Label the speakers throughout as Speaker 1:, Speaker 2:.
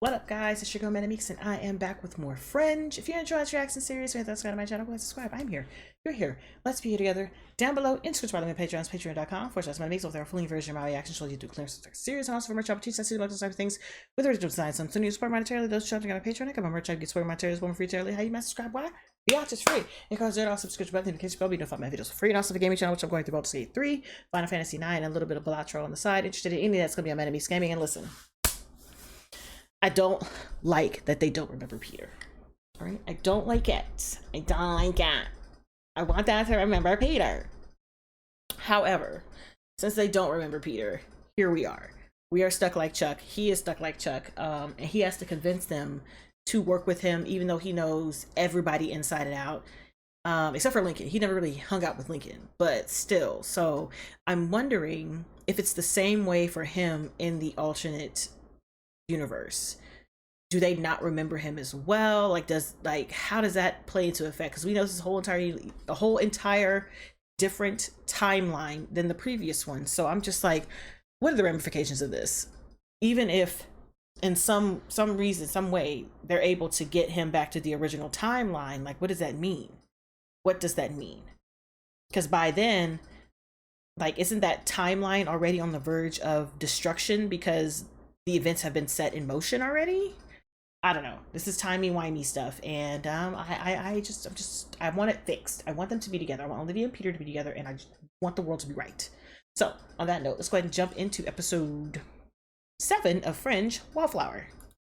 Speaker 1: What up, guys? It's your girl ManicMeeks, and I am back with more Fringe. If you're enjoying this reaction series, hit that subscribe to my channel, go ahead and subscribe. I'm here. You're here. Let's be here together. Down below, in description below, my Patreon's patreon.com/ManicMeeks with our fully version of my reaction shows you do clear series and also for merch opportunities. I see those types of things with original design. Some new support monetarily. Those shopping on my Patreon, I got my merch. I get support monetarily, one free entirely. How you must subscribe? Why? The watch is free. It costs $0 subscription button in case you will be notified my videos for free. And also the gaming channel, which I'm going through Baldur's Gate 3, Final Fantasy 9, and a little bit of Balatro on the side. Interested in any that's gonna be on ManicMeeks gaming. And listen, I don't like that they don't remember Peter. All right, I don't like it. I don't like it. I want them to remember Peter. However, since they don't remember Peter, here we are. We are stuck like Chuck. He is stuck like Chuck, and he has to convince them to work with him, even though he knows everybody inside and out, except for Lincoln. He never really hung out with Lincoln, but still. So I'm wondering if it's the same way for him in the alternate universe. Do they not remember him as well? How does that play into effect? Because we know this is a whole entire different timeline than the previous one. So I'm just like, what are the ramifications of this? Even if in some reason, some way, they're able to get him back to the original timeline, like, what does that mean? What does that mean? Because by then, like, isn't that timeline already on the verge of destruction because the events have been set in motion already? I don't know. This is timey-wimey stuff, and I want it fixed. I want them to be together. I want Olivia and Peter to be together, and I just want the world to be right. So, on that note, let's go ahead and jump into episode 7 of Fringe, Wallflower.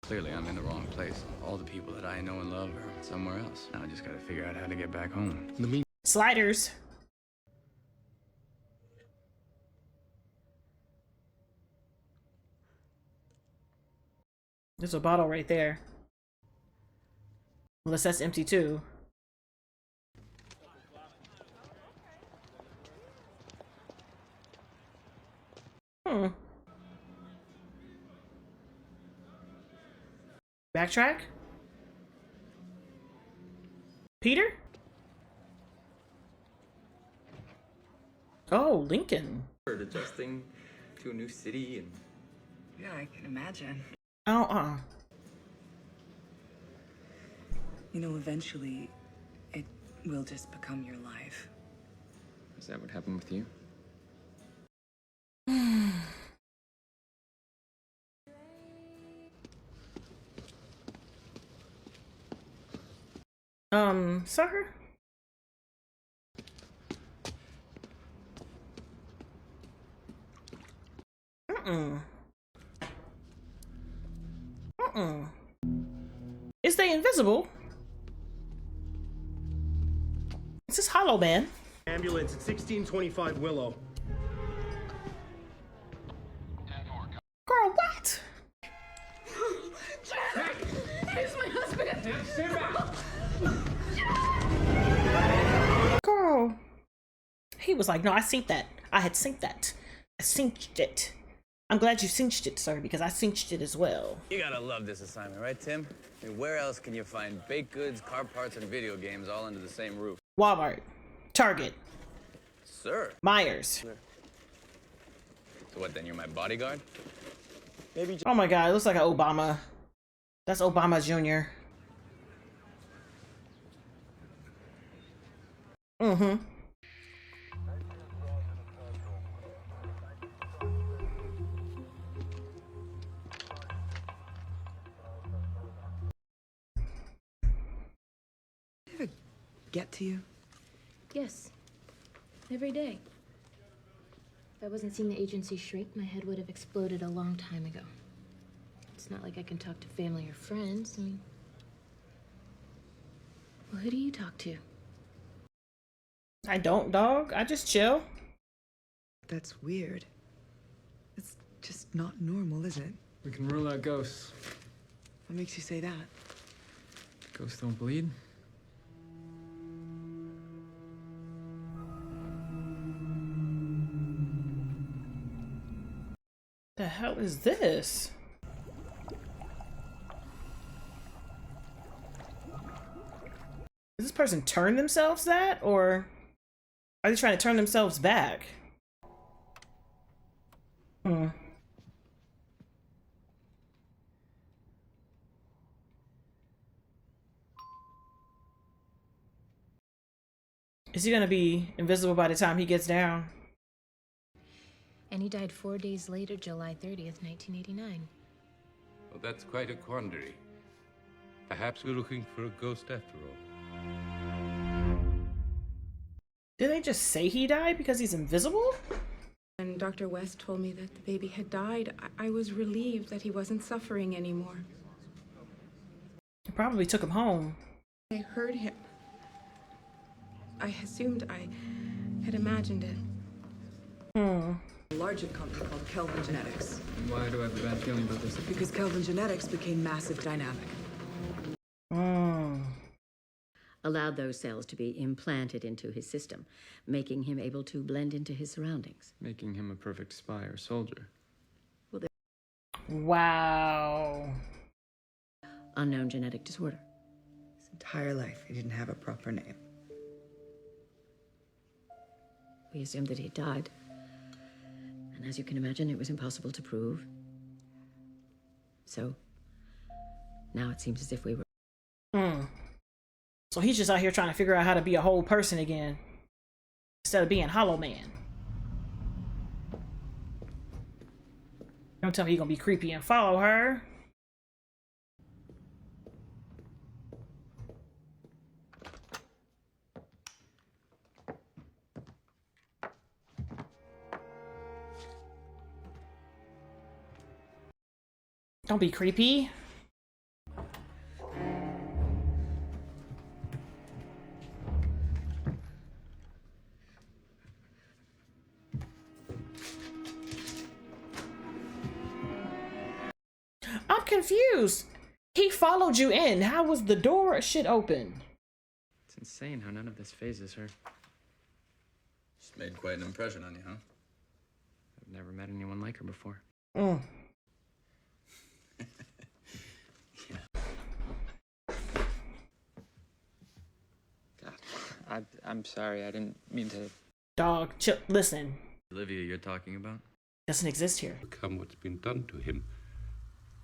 Speaker 2: Clearly, I'm in the wrong place. All the people that I know and love are somewhere else. Now I just gotta figure out how to get back home.
Speaker 1: Sliders. There's a bottle right there. Unless that's empty too. Backtrack? Peter? Oh, Lincoln.
Speaker 3: Adjusting to a new city and...
Speaker 4: Yeah, I can imagine.
Speaker 1: Oh,
Speaker 4: You know, eventually, it will just become your life.
Speaker 3: Is that what happened with you?
Speaker 1: sir? Is they invisible? Is this Hollow Man?
Speaker 5: Ambulance at 1625 Willow.
Speaker 1: Girl, what?
Speaker 4: He's my husband!
Speaker 1: Girl. He was like, no, I synced that. I had synced that. I synced it. I'm glad you cinched it, sir, because I cinched it as well.
Speaker 2: You gotta love this assignment, right, Tim? I mean, where else can you find baked goods, car parts, and video games all under the same roof?
Speaker 1: Walmart. Target.
Speaker 2: Sir.
Speaker 1: Myers.
Speaker 2: So what, then you're my bodyguard?
Speaker 3: Maybe
Speaker 1: Oh my god, it looks like an Obama. That's Obama Jr.
Speaker 4: Did it get to you?
Speaker 6: Yes. Every day. If I wasn't seeing the agency shrink, my head would have exploded a long time ago. It's not like I can talk to family or friends. I mean... Well, who do you talk to?
Speaker 1: I don't, dog. I just chill.
Speaker 4: That's weird. It's just not normal, is it?
Speaker 7: We can rule out ghosts.
Speaker 4: What makes you say that?
Speaker 7: Ghosts don't bleed.
Speaker 1: The hell is this? Does this person turn themselves that, or are they trying to turn themselves back? Is he gonna be invisible by the time he gets down?
Speaker 6: And he died 4 days later, July 30th, 1989.
Speaker 8: Well, that's quite a quandary. Perhaps we're looking for a ghost after all.
Speaker 1: Did they just say he died because he's invisible?
Speaker 9: When Dr. West told me that the baby had died, I was relieved that he wasn't suffering anymore.
Speaker 1: They probably took him home.
Speaker 9: I heard him. I assumed I had imagined it.
Speaker 4: A larger company called Kelvin Genetics.
Speaker 7: Why do I have a bad feeling about this?
Speaker 4: Because Kelvin Genetics became massive dynamic.
Speaker 10: Allowed those cells to be implanted into his system, making him able to blend into his surroundings.
Speaker 7: Making him a perfect spy or soldier.
Speaker 1: Wow.
Speaker 10: Unknown genetic disorder.
Speaker 4: His entire life, he didn't have a proper name.
Speaker 10: We assumed that he died. And as you can imagine, it was impossible to prove. So, now it seems as if we were...
Speaker 1: So he's just out here trying to figure out how to be a whole person again, instead of being Hollow Man. Don't tell me he's gonna be creepy and follow her. Don't be creepy. I'm confused. He followed you in. How was the door shit open?
Speaker 7: It's insane how none of this phases her.
Speaker 2: She's made quite an impression on you, huh?
Speaker 7: I've never met anyone like her before. God, I'm sorry. I didn't mean to.
Speaker 1: Dog, chill. Listen.
Speaker 2: Olivia you're talking about?
Speaker 1: Doesn't exist here.
Speaker 8: Become what's been done to him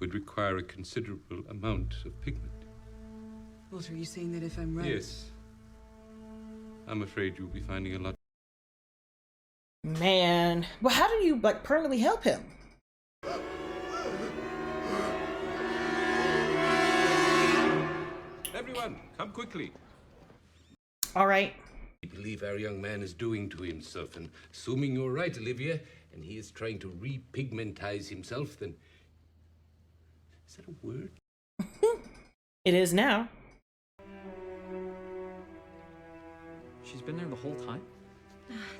Speaker 8: would require a considerable amount of pigment.
Speaker 4: Walter, are you saying that if I'm right?
Speaker 8: Yes. I'm afraid you'll be finding a lot.
Speaker 1: Man. Well, how do you, like, permanently help him?
Speaker 8: Everyone, come quickly.
Speaker 1: All right.
Speaker 8: I believe our young man is doing to himself, and assuming you're right, Olivia, and he is trying to repigmentize himself, then... Is that a word?
Speaker 1: It is now.
Speaker 7: She's been there the whole time?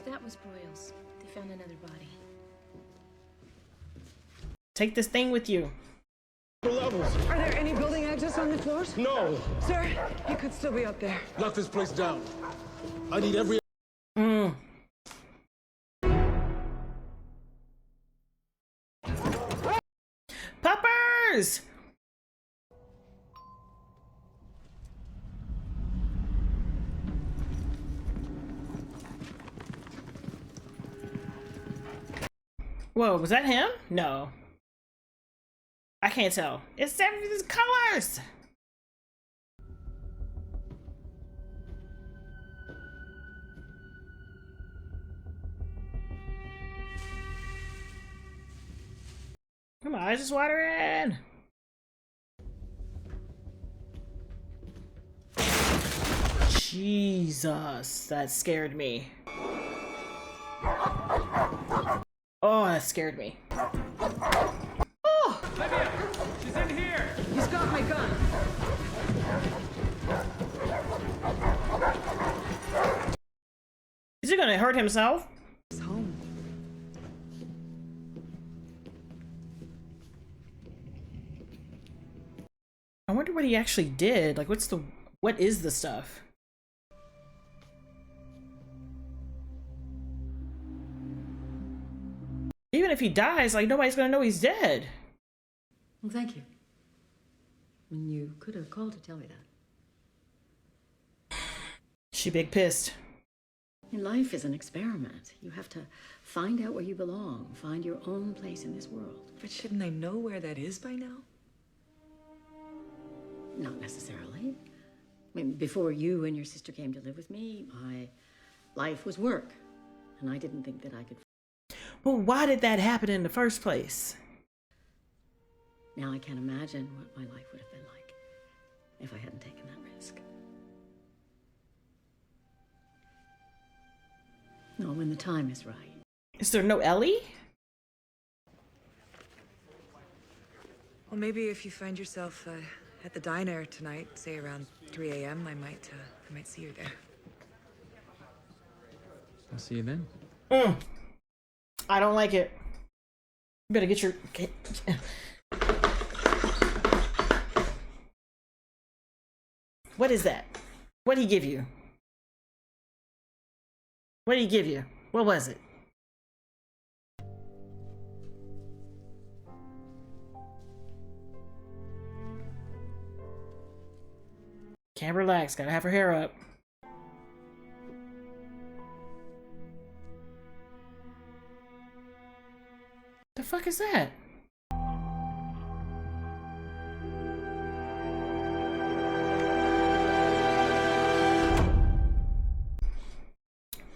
Speaker 6: That was Broyles. They found another body.
Speaker 1: Take this thing with you.
Speaker 5: Levels.
Speaker 4: Are there any building exits on the floors?
Speaker 5: No.
Speaker 4: Sir, he could still be up there.
Speaker 5: Lock this place down. I need every...
Speaker 1: Poppers! Whoa, was that him? No. I can't tell. It's everything's colors! Come on, I just watering. Jesus, that scared me. Oh, that scared me. Oh!
Speaker 7: Olivia! She's in here!
Speaker 4: He's got my gun.
Speaker 1: Is he gonna hurt himself?
Speaker 4: He's home.
Speaker 1: I wonder what he actually did. Like, what is the stuff? Even if he dies, like, nobody's gonna know he's dead.
Speaker 10: Well, thank you. I mean, you could have called to tell me that.
Speaker 1: She big pissed.
Speaker 10: Life is an experiment. You have to find out where you belong, find your own place in this world.
Speaker 4: But shouldn't I know where that is by now?
Speaker 10: Not necessarily. I mean, before you and your sister came to live with me, I Life was work, and I didn't think that I could.
Speaker 1: Well, why did that happen in the first place?
Speaker 10: Now I can't imagine what my life would have been like if I hadn't taken that risk. No, when the time is right.
Speaker 1: Is there no Ellie?
Speaker 4: Well, maybe if you find yourself at the diner tonight, say around 3 a.m., I might see you there.
Speaker 7: I'll see you then.
Speaker 1: I don't like it. You better get your... What is that? What did he give you? What did he give you? What was it? Can't relax, gotta have her hair up. The fuck is that?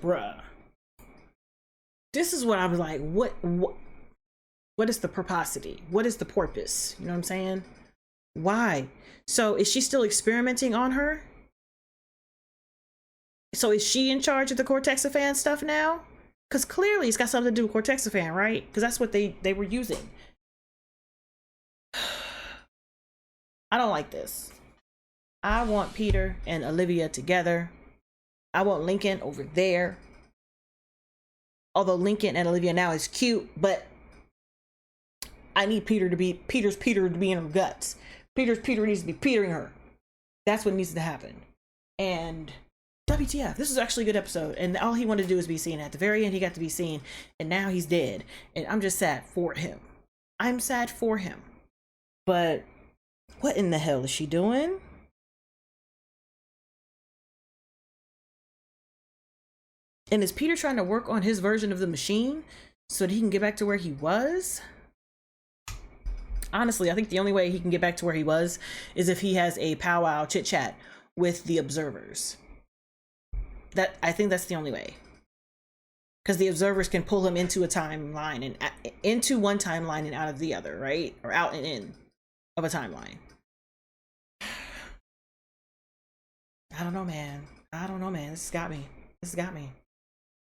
Speaker 1: Bruh. This is what I was like, what is the purposity? What is the purpose? You know what I'm saying? Why? So is she still experimenting on her? So is she in charge of the Cortexiphan stuff now? Because clearly it's got something to do with Cortexiphan, right? Because that's what they were using. I don't like this. I want Peter and Olivia together. I want Lincoln over there. Although Lincoln and Olivia now is cute, but I need Peter to be Peter to be in her guts. Peter needs to be Petering her. That's what needs to happen. And WTF, this is actually a good episode. And all he wanted to do was be seen. At the very end, he got to be seen. And now he's dead. And I'm just sad for him. I'm sad for him. But what in the hell is she doing? And is Peter trying to work on his version of the machine so that he can get back to where he was? Honestly, I think the only way he can get back to where he was is if he has a powwow chit chat with the observers. I think that's the only way. Because the observers can pull him into a timeline and into one timeline and out of the other, right? Or out and in of a timeline. I don't know, man. This has got me.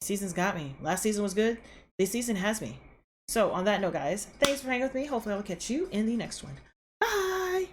Speaker 1: Season's got me. Last season was good. This season has me. So on that note, guys, thanks for hanging with me. Hopefully I'll catch you in the next one. Bye.